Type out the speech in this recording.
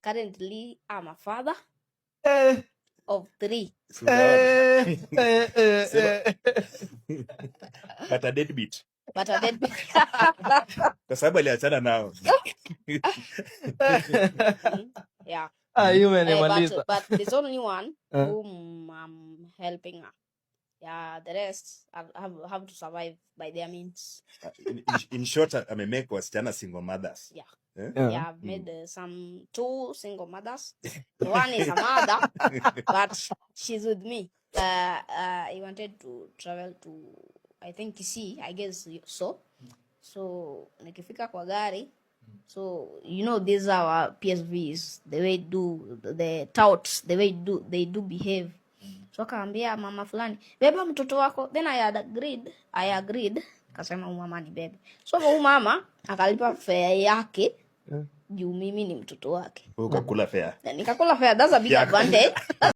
currently I'm a father of 3. But a deadbeat. Kwa sababu aliachana nao. Yeah. You umenimaliza. But there's only one whom I'm helping her. Yeah, the rest have to survive by their means. In short, make wasichana single mothers. Yeah. Yeah. I've made some 2 single mothers. One is a mother, but she's with me. I wanted to travel to, I think, Kisii, I guess so. So nikifika kwa gari, so you know these are our PSVs, the way the touts, the way they do behave. So akaambia mama fulani, beba mtoto wako. Then I agreed, kasema mama ni bebe. So mama akalipa fare yake juu mimi ni mtoto wake. Ukakula fare. Nikakula fare, that's a big advantage.